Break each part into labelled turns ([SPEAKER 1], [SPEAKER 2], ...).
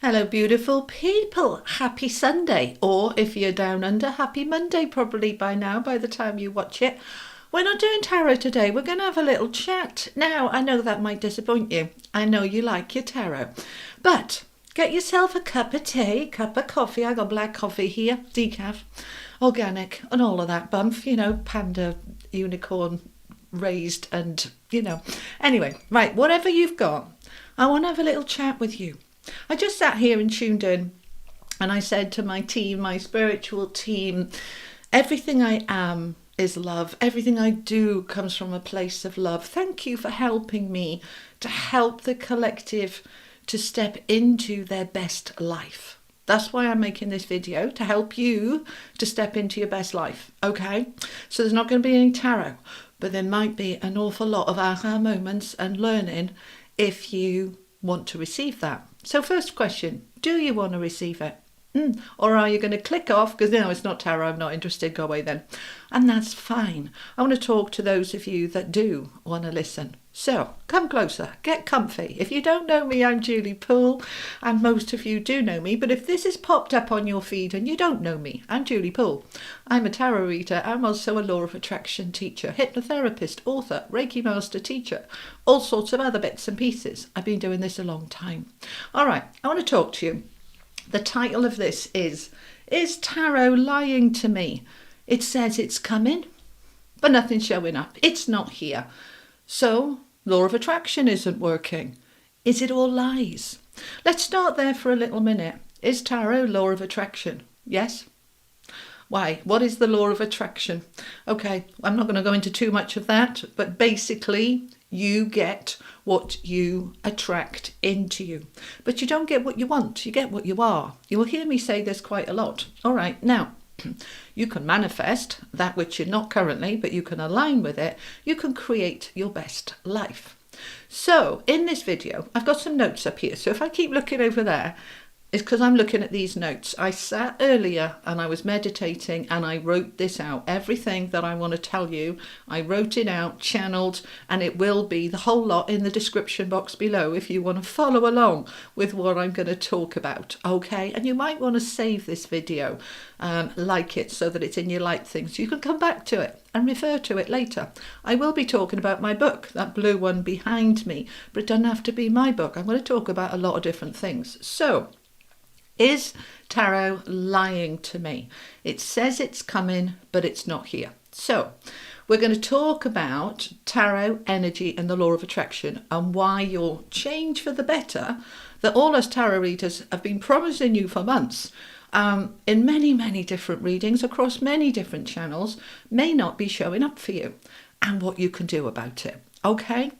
[SPEAKER 1] Hello, beautiful people. Happy Sunday. Or if you're down under, happy Monday, probably by now, by the time you watch it. We're not doing tarot today. We're going to have a little chat. Now, I know that might disappoint you. I know you like your tarot. But get yourself a cup of tea, cup of coffee. I got black coffee here, decaf, organic, and all of that bump. You know, panda, unicorn, raised, and, Anyway, right, whatever you've got, I want to have a little chat with you. I just sat here and tuned in, and I said to my team, my spiritual team, everything I am is love. Everything I do comes from a place of love. Thank you for helping me to help the collective to step into their best life. That's why I'm making this video, to help you to step into your best life, okay? So there's not going to be any tarot, but there might be an awful lot of aha moments and learning if you want to receive that. So first question, do you want to receive it? Or are you going to click off because no, it's not tarot, I'm not interested, go away then. And that's fine. I want to talk to those of you that do want to listen. So come closer, get comfy. If you don't know me, I'm Julie Poole, and most of you do know me, but if this has popped up on your feed and you don't know me, I'm Julie Poole. I'm a tarot reader. I'm also a law of attraction teacher, hypnotherapist, author, Reiki Master teacher, all sorts of other bits and pieces. I've been doing this a long time. All right, I want to talk to you. The title of this is Tarot Lying to Me? It says it's coming, but nothing's showing up. It's not here. So, law of attraction isn't working. Is it all lies? Let's start there for a little minute. Is tarot law of attraction? Yes? Why? What is the law of attraction? Okay, I'm not going to go into too much of that, but basically you get what you attract into you. But you don't get what you want, you get what you are. You will hear me say this quite a lot. All right, now, you can manifest that which you're not currently, but you can align with it. You can create your best life. So in this video, I've got some notes up here. So if I keep looking over there, it's because I'm looking at these notes. I sat earlier and I was meditating and I wrote this out. Everything that I want to tell you, I wrote it out, channeled, and it will be the whole lot in the description box below if you want to follow along with what I'm going to talk about, okay? And you might want to save this video, like it, so that it's in your like things. You can come back to it and refer to it later. I will be talking about my book, that blue one behind me, but it doesn't have to be my book. I'm going to talk about a lot of different things. So, is tarot lying to me? It says it's coming, but it's not here. So we're going to talk about tarot energy and the law of attraction and why your change for the better that all us tarot readers have been promising you for months in many, many different readings across many different channels may not be showing up for you and what you can do about it. Okay?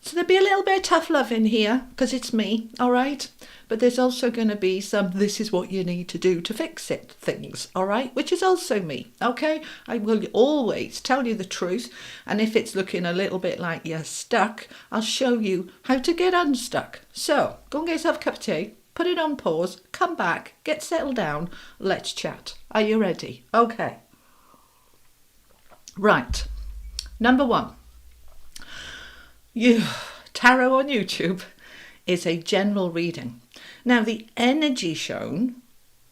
[SPEAKER 1] So there'll be a little bit of tough love in here because it's me, all right? But there's also going to be some this is what you need to do to fix it things, all right? Which is also me, okay? I will always tell you the truth. And if it's looking a little bit like you're stuck, I'll show you how to get unstuck. So go and get yourself a cup of tea, put it on pause, come back, get settled down, let's chat. Are you ready? Okay. Right. Number one. Tarot on YouTube is a general reading. Now, the energy shown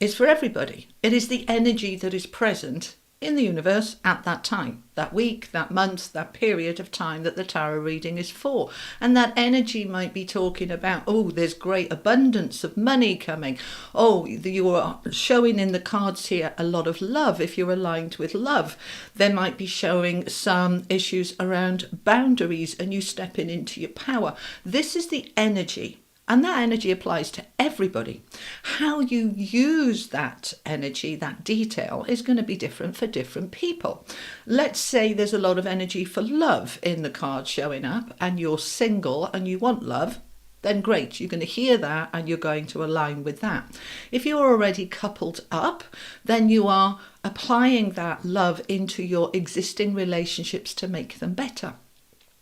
[SPEAKER 1] is for everybody. It is the energy that is present in the universe at that time, that week, that month, that period of time that the tarot reading is for. And that energy might be talking about, oh, there's great abundance of money coming. Oh, you are showing in the cards here a lot of love if you're aligned with love. There might be showing some issues around boundaries and you stepping into your power. This is the energy. And that energy applies to everybody. How you use that energy, that detail, is going to be different for different people. Let's say there's a lot of energy for love in the card showing up and you're single and you want love, then great, you're going to hear that and you're going to align with that. If you're already coupled up, then you are applying that love into your existing relationships to make them better.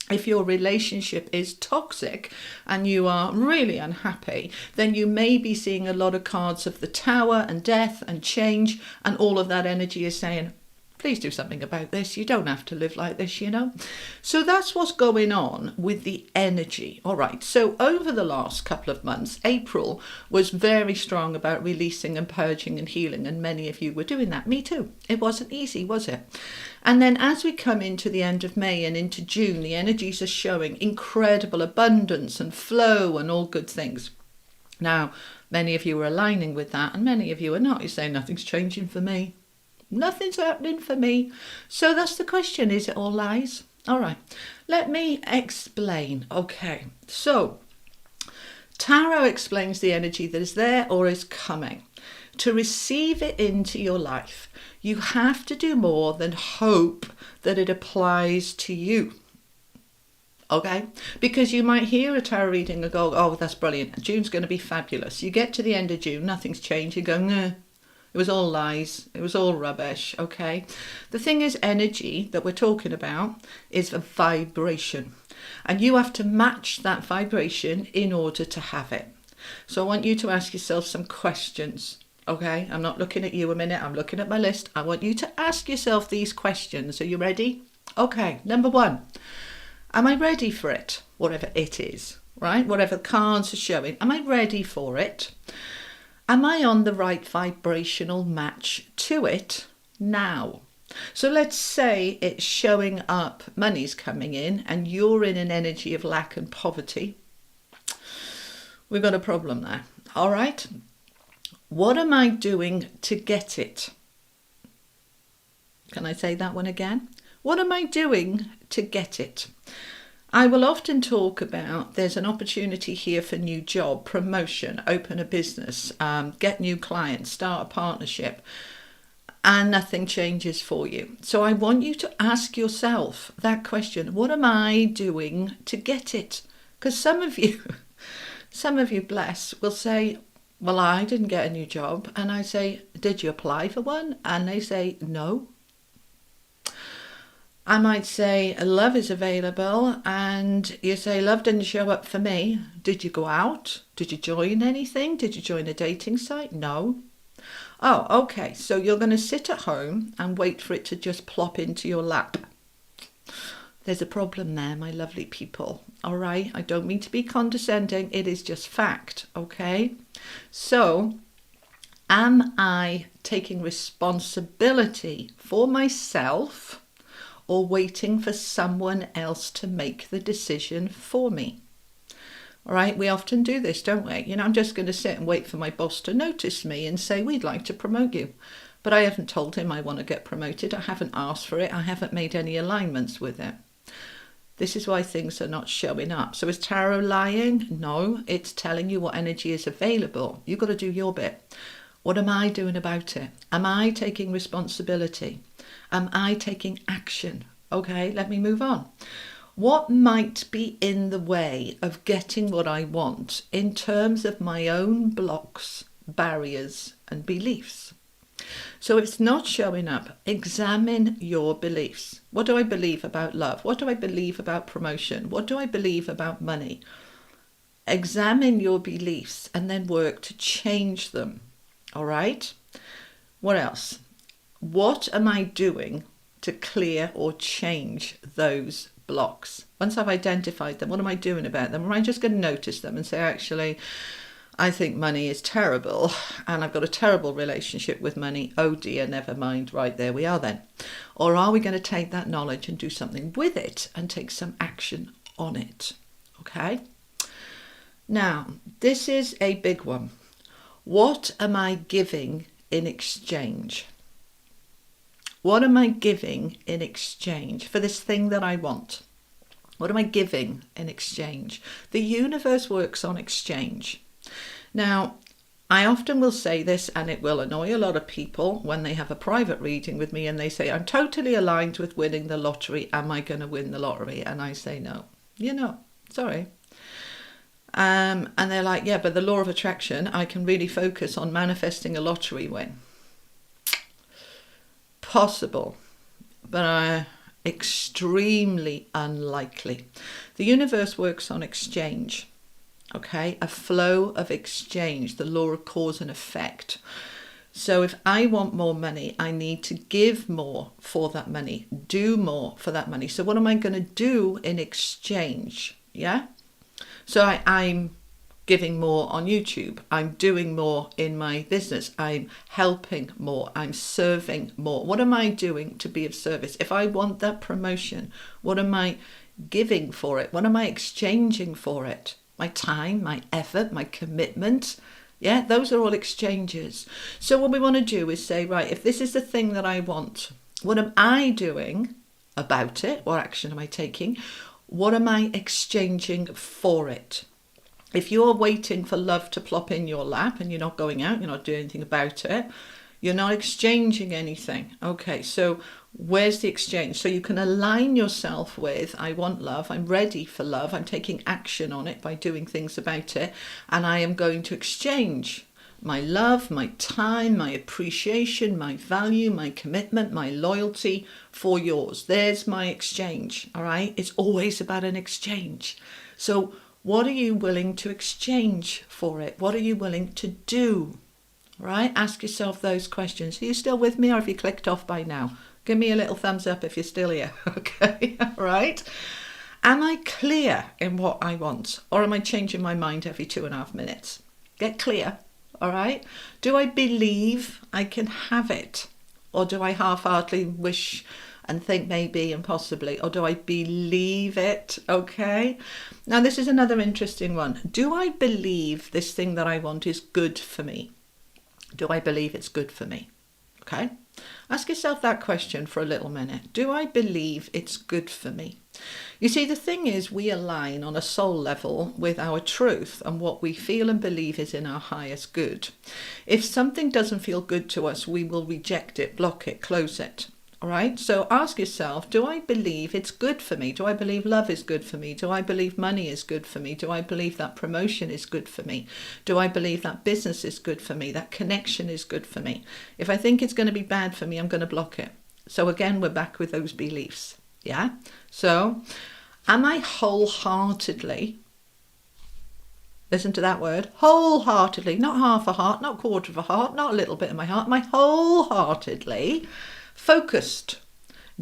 [SPEAKER 1] If your relationship is toxic and you are really unhappy, then you may be seeing a lot of cards of the Tower and death and change, and all of that energy is saying, Please do something about this. You don't have to live like this, you know. So that's what's going on with the energy. All right. So over the last couple of months, April was very strong about releasing and purging and healing. And many of you were doing that. Me too. It wasn't easy, was it? And then as we come into the end of May and into June, the energies are showing incredible abundance and flow and all good things. Now, many of you are aligning with that and many of you are not. You're saying nothing's changing for me. Nothing's happening for me. So that's the question. Is it all lies? All right. Let me explain. Okay. So tarot explains the energy that is there or is coming. To receive it into your life, you have to do more than hope that it applies to you. Okay? Because you might hear a tarot reading and go, oh, that's brilliant. June's going to be fabulous. You get to the end of June, nothing's changed. You go, no. It was all lies. It was all rubbish, okay? The thing is, energy that we're talking about is a vibration. And you have to match that vibration in order to have it. So I want you to ask yourself some questions, okay? I'm not looking at you a minute. I'm looking at my list. I want you to ask yourself these questions. Are you ready? Okay, number one. Am I ready for it? Whatever it is, right? Whatever the cards are showing. Am I ready for it? Am I on the right vibrational match to it now? So let's say it's showing up, money's coming in, and you're in an energy of lack and poverty. We've got a problem there. All right. What am I doing to get it? Can I say that one again? What am I doing to get it? I will often talk about there's an opportunity here for new job, promotion, open a business, get new clients, start a partnership, and nothing changes for you. So I want you to ask yourself that question. What am I doing to get it? Because some of you, bless, will say, well, I didn't get a new job. And I say, did you apply for one? And they say, no. I might say, love is available, and you say, love didn't show up for me. Did you go out? Did you join anything? Did you join a dating site? No. Oh, okay. So you're going to sit at home and wait for it to just plop into your lap. There's a problem there, my lovely people. All right. I don't mean to be condescending. It is just fact. Okay. So am I taking responsibility for myself, or waiting for someone else to make the decision for me? All right, we often do this, don't we? You know, I'm just going to sit and wait for my boss to notice me and say, we'd like to promote you. But I haven't told him I want to get promoted. I haven't asked for it. I haven't made any alignments with it. This is why things are not showing up. So is tarot lying? No, it's telling you what energy is available. You've got to do your bit. What am I doing about it? Am I taking responsibility? Am I taking action? Okay, let me move on. What might be in the way of getting what I want in terms of my own blocks, barriers, and beliefs? So if it's not showing up, examine your beliefs. What do I believe about love? What do I believe about promotion? What do I believe about money? Examine your beliefs and then work to change them. All right? What else? What am I doing to clear or change those blocks? Once I've identified them, what am I doing about them? Or am I just going to notice them and say, actually, I think money is terrible and I've got a terrible relationship with money. Oh dear, never mind. Right, there we are then. Or are we going to take that knowledge and do something with it and take some action on it? Okay. Now, this is a big one. What am I giving in exchange? What am I giving in exchange for this thing that I want? What am I giving in exchange? The universe works on exchange. Now, I often will say this, and it will annoy a lot of people when they have a private reading with me and they say, I'm totally aligned with winning the lottery. Am I going to win the lottery? And I say, no. You're not. Sorry. And they're like, yeah, but the law of attraction, I can really focus on manifesting a lottery win. Possible, but extremely unlikely. The universe works on exchange, okay? A flow of exchange, the law of cause and effect. So if I want more money, I need to give more for that money, do more for that money. So what am I going to do in exchange? Yeah. So I'm giving more on YouTube. I'm doing more in my business. I'm helping more. I'm serving more. What am I doing to be of service? If I want that promotion, what am I giving for it? What am I exchanging for it? My time, my effort, my commitment. Yeah, those are all exchanges. So what we want to do is say, right, if this is the thing that I want, what am I doing about it? What action am I taking? What am I exchanging for it? If you're waiting for love to plop in your lap and you're not going out, you're not doing anything about it, you're not exchanging anything. Okay, so where's the exchange? So you can align yourself with, I want love, I'm ready for love, I'm taking action on it by doing things about it, and I am going to exchange my love, my time, my appreciation, my value, my commitment, my loyalty for yours. There's my exchange, all right? It's always about an exchange. So what are you willing to exchange for it? What are you willing to do? Right? Ask yourself those questions. Are you still with me, or have you clicked off by now? Give me a little thumbs up if you're still here. Okay, right? Am I clear in what I want, or am I changing my mind every 2.5 minutes? Get clear, all right? Do I believe I can have it, or do I half-heartedly wish and think maybe and possibly, or do I believe it? Okay. Now this is another interesting one. Do I believe this thing that I want is good for me? Do I believe it's good for me? Okay. Ask yourself that question for a little minute. Do I believe it's good for me? You see, the thing is, we align on a soul level with our truth and what we feel and believe is in our highest good. If something doesn't feel good to us, we will reject it, block it, close it. All right. So ask yourself, do I believe it's good for me? Do I believe love is good for me? Do I believe money is good for me? Do I believe that promotion is good for me? Do I believe that business is good for me? That connection is good for me? If I think it's going to be bad for me, I'm going to block it. So again, we're back with those beliefs. Yeah. So am I wholeheartedly, listen to that word, wholeheartedly, not half a heart, not quarter of a heart, not a little bit of my heart, am I wholeheartedly focused,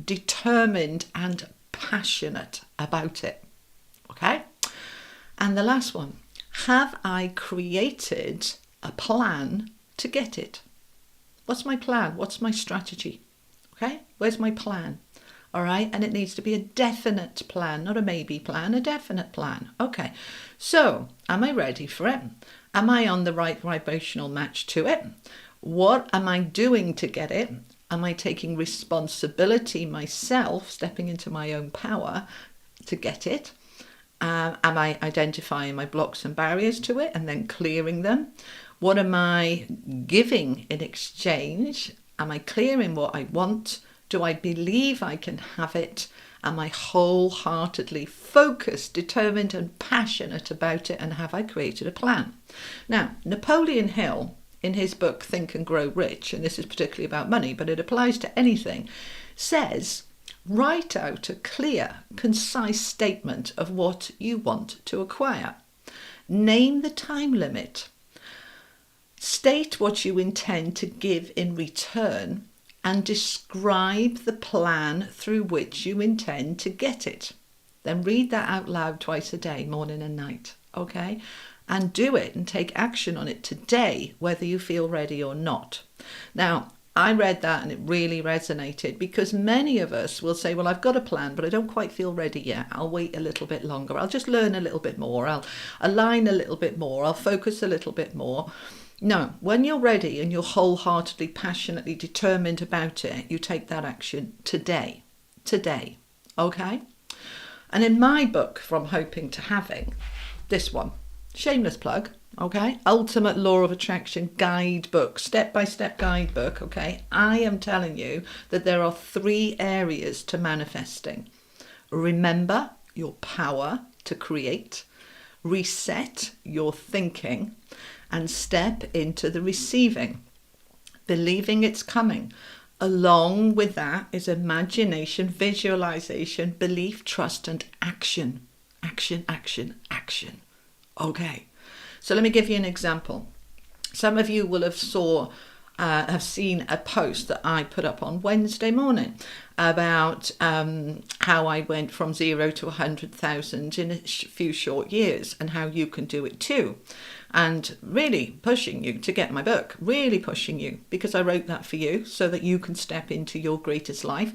[SPEAKER 1] determined and passionate about it? Okay. And the last one, have I created a plan to get it? What's my plan? What's my strategy? Okay. Where's my plan? All right. And it needs to be a definite plan, not a maybe plan, a definite plan. Okay. So am I ready for it? Am I on the right vibrational match to it? What am I doing to get it? Am I taking responsibility myself, stepping into my own power to get it? Am I identifying my blocks and barriers to it and then clearing them? What am I giving in exchange? Am I clear in what I want? Do I believe I can have it? Am I wholeheartedly focused, determined and passionate about it? And have I created a plan? Now, Napoleon Hill, in his book Think and Grow Rich, and this is particularly about money, but it applies to anything, says, write out a clear, concise statement of what you want to acquire. Name the time limit. State what you intend to give in return and describe the plan through which you intend to get it. Then read that out loud twice a day, morning and night, okay? And do it and take action on it today, whether you feel ready or not. Now, I read that and it really resonated, because many of us will say, well, I've got a plan, but I don't quite feel ready yet. I'll wait a little bit longer. I'll just learn a little bit more. I'll align a little bit more. I'll focus a little bit more. No, when you're ready and you're wholeheartedly, passionately determined about it, you take that action today. Today. Okay? And in my book, From Hoping to Having, this one, shameless plug, okay, Ultimate Law of Attraction guidebook, step-by-step guidebook, okay, I am telling you that there are 3 areas to manifesting. Remember your power to create, reset your thinking, and step into the receiving, believing it's coming. Along with that is imagination, visualization, belief, trust, and action. Action, action, action. Okay, so let me give you an example. Some of you will have saw have seen a post that I put up on Wednesday morning about how I went from 0 to 100,000 in a few short years, and how you can do it too. And really pushing you to get my book, really pushing you, because I wrote that for you so that you can step into your greatest life.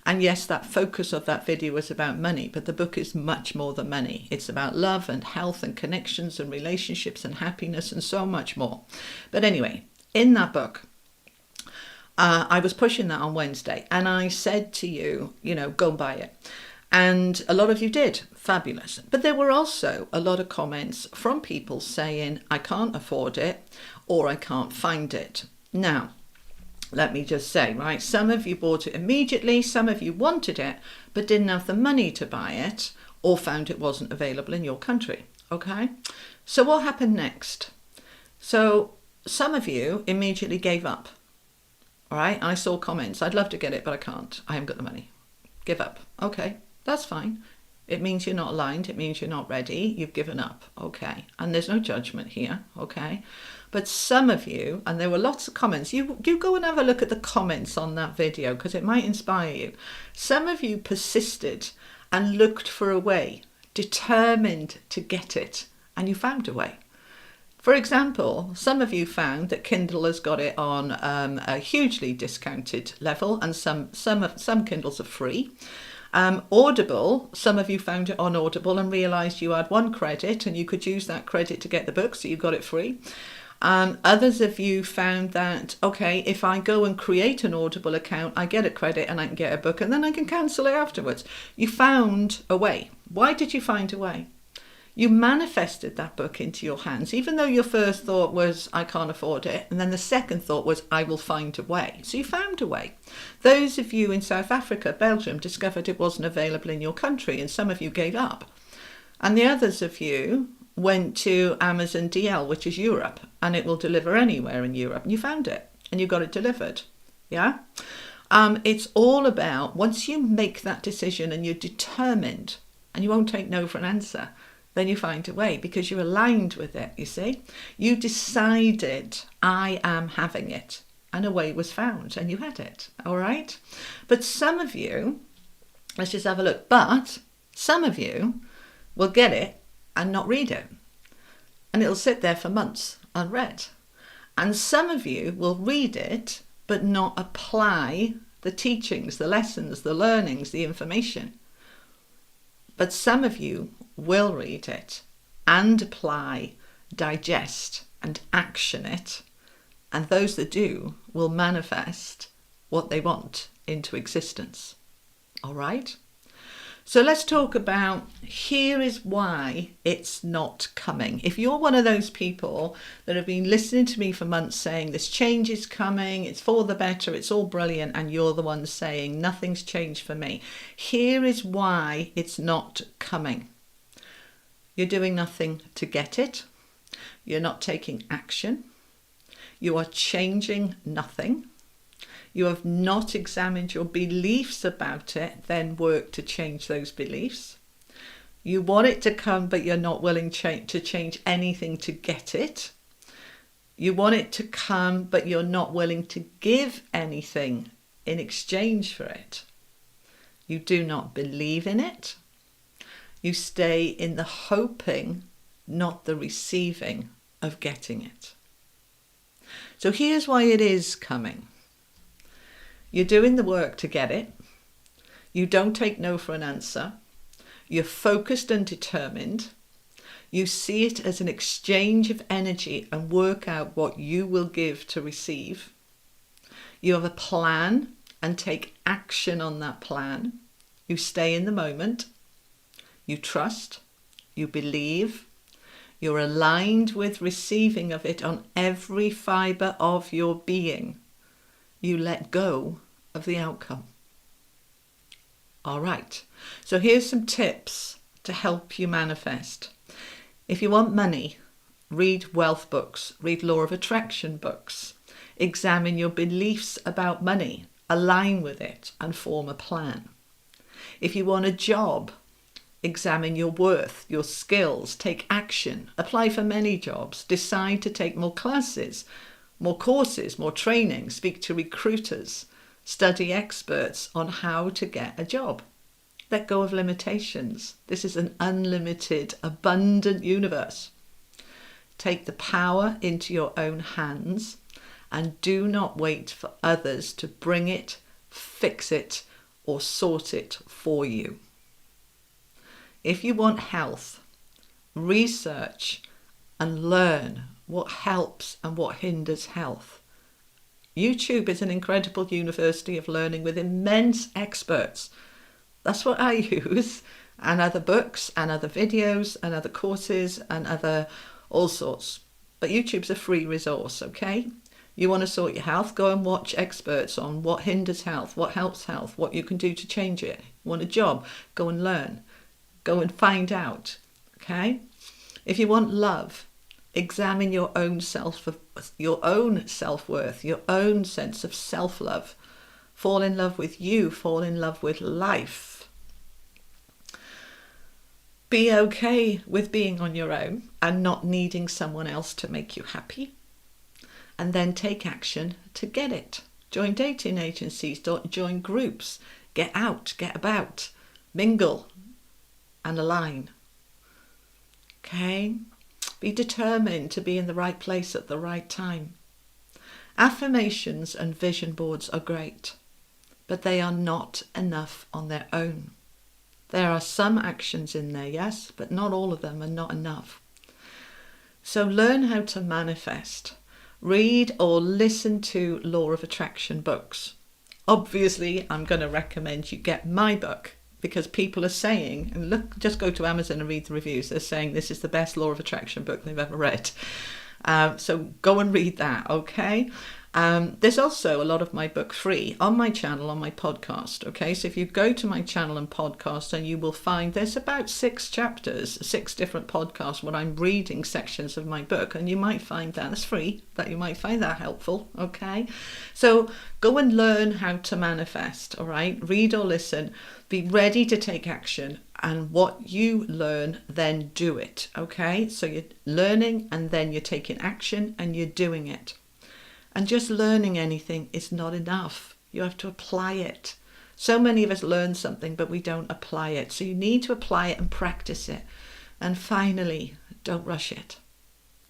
[SPEAKER 1] And yes, that focus of that video was about money, but the book is much more than money. It's about love and health and connections and relationships and happiness and so much more. But anyway, in that book, I was pushing that on Wednesday, and I said to you, go and buy it. And a lot of you did. Fabulous. But there were also a lot of comments from people saying, I can't afford it, or I can't find it. Now, let me just say, right, some of you bought it immediately, some of you wanted it, but didn't have the money to buy it, or found it wasn't available in your country. Okay? So what happened next? So some of you immediately gave up. All right? I saw comments. I'd love to get it, but I can't. I haven't got the money. Give up. Okay, that's fine. It means you're not aligned. It means you're not ready. You've given up. Okay. And there's no judgment here. Okay. But some of you, and there were lots of comments, you go and have a look at the comments on that video, because it might inspire you. Some of you persisted and looked for a way, determined to get it, and you found a way. For example, some of you found that Kindle has got it on a hugely discounted level, and some Kindles are free. Audible, some of you found it on Audible and realised you had 1 credit and you could use that credit to get the book, so you got it free. Others of you found that, okay, if I go and create an Audible account, I get a credit and I can get a book, and then I can cancel it afterwards. You found a way. Why did you find a way? You manifested that book into your hands, even though your first thought was, I can't afford it. And then the second thought was, I will find a way. So you found a way. Those of you in South Africa, Belgium, discovered it wasn't available in your country, and some of you gave up. And the others of you went to Amazon DL, which is Europe, and it will deliver anywhere in Europe. And you found it, and you got it delivered. Yeah? It's all about, once you make that decision and you're determined, and you won't take no for an answer, then you find a way, because you're aligned with it, you see. You decided, I am having it, and a way was found, and you had it, all right? But some of you, let's just have a look, but some of you will get it and not read it, and it'll sit there for months unread. And some of you will read it, but not apply the teachings, the lessons, the learnings, the information. But some of you will read it and apply, digest and action it, and those that do will manifest what they want into existence. All right? So let's talk about, here is why it's not coming. If you're one of those people that have been listening to me for months saying this change is coming, it's for the better, it's all brilliant, and you're the one saying nothing's changed for me, here is why it's not coming. You're doing nothing to get it. You're not taking action. You are changing nothing. You have not examined your beliefs about it, then work to change those beliefs. You want it to come, but you're not willing to change anything to get it. You want it to come, but you're not willing to give anything in exchange for it. You do not believe in it. You stay in the hoping, not the receiving of getting it. So here's why it is coming. You're doing the work to get it. You don't take no for an answer. You're focused and determined. You see it as an exchange of energy and work out what you will give to receive. You have a plan and take action on that plan. You stay in the moment. You trust. You believe. You're aligned with receiving of it on every fibre of your being. You let go of the outcome. All right, so here's some tips to help you manifest. If you want money, read wealth books, read law of attraction books, examine your beliefs about money, align with it and form a plan. If you want a job, examine your worth, your skills, take action, apply for many jobs, decide to take more classes, more courses, more training, speak to recruiters, study experts on how to get a job. Let go of limitations. This is an unlimited, abundant universe. Take the power into your own hands and do not wait for others to bring it, fix it, or sort it for you. If you want health, research and learn what helps and what hinders health. YouTube is an incredible university of learning with immense experts. That's what I use, and other books and other videos and other courses and other all sorts. But YouTube's a free resource, okay? You want to sort your health, go and watch experts on what hinders health, what helps health, what you can do to change it. You want a job, go and learn, go and find out, okay? If you want love, examine your own self-worth, your own sense of self-love. Fall in love with you, fall in love with life. Be okay with being on your own and not needing someone else to make you happy. And then take action to get it. Join dating agencies, join groups, get out, get about, mingle and align. Okay? Be determined to be in the right place at the right time. Affirmations and vision boards are great, but they are not enough on their own. There are some actions in there, yes, but not all of them are not enough. So learn how to manifest. Read or listen to Law of Attraction books. Obviously, I'm going to recommend you get my book because people are saying, and look, just go to Amazon and read the reviews. They're saying this is the best Law of Attraction book they've ever read. So go and read that, okay? There's also a lot of my book free on my channel, on my podcast, okay? So if you go to my channel and podcast, and you will find there's about 6 chapters, 6 different podcasts when I'm reading sections of my book, and you might find that, it's free, that you might find that helpful, okay? So go and learn how to manifest, all right? Read or listen, be ready to take action, and what you learn, then do it, okay? So you're learning, and then you're taking action, and you're doing it. And just learning anything is not enough. You have to apply it. So many of us learn something, but we don't apply it. So you need to apply it and practice it. And finally, don't rush it.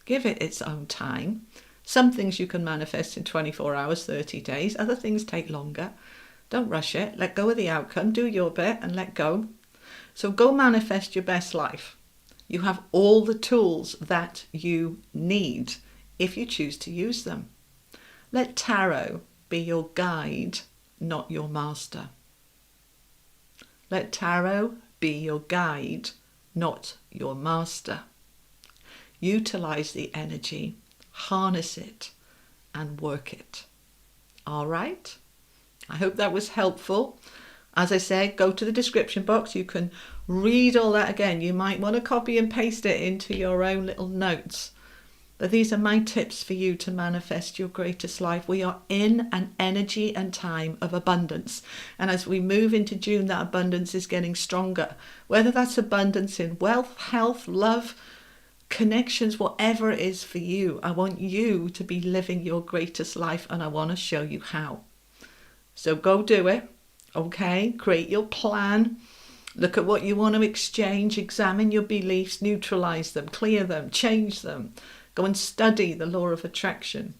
[SPEAKER 1] Give it its own time. Some things you can manifest in 24 hours, 30 days. Other things take longer. Don't rush it. Let go of the outcome. Do your bit and let go. So go manifest your best life. You have all the tools that you need if you choose to use them. Let tarot be your guide, not your master. Let tarot be your guide, not your master. Utilize the energy, harness it, and work it. All right? I hope that was helpful. As I said, go to the description box. You can read all that again. You might want to copy and paste it into your own little notes. But these are my tips for you to manifest your greatest life. We are in an energy and time of abundance. And as we move into June, that abundance is getting stronger. Whether that's abundance in wealth, health, love, connections, whatever it is for you, I want you to be living your greatest life, and I want to show you how. So go do it, okay? Create your plan. Look at what you want to exchange. Examine your beliefs, neutralize them, clear them, change them. Go and study the law of attraction.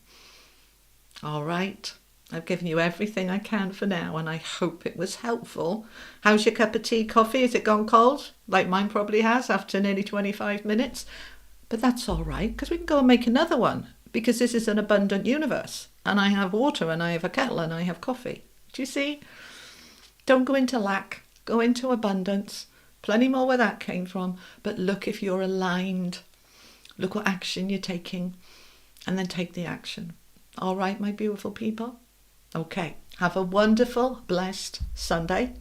[SPEAKER 1] All right. I've given you everything I can for now, and I hope it was helpful. How's your cup of tea, coffee? Has it gone cold? Like mine probably has after nearly 25 minutes. But that's all right, because we can go and make another one, because this is an abundant universe. And I have water, and I have a kettle, and I have coffee. Do you see? Don't go into lack. Go into abundance. Plenty more where that came from. But look if you're aligned. Look what action you're taking, and then take the action. All right, my beautiful people? Okay, have a wonderful, blessed Sunday,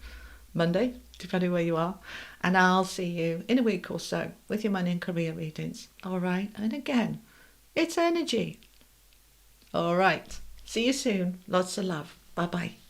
[SPEAKER 1] Monday, depending where you are, and I'll see you in a week or so with your money and career readings. All right, and again, it's energy. All right, see you soon. Lots of love. Bye-bye.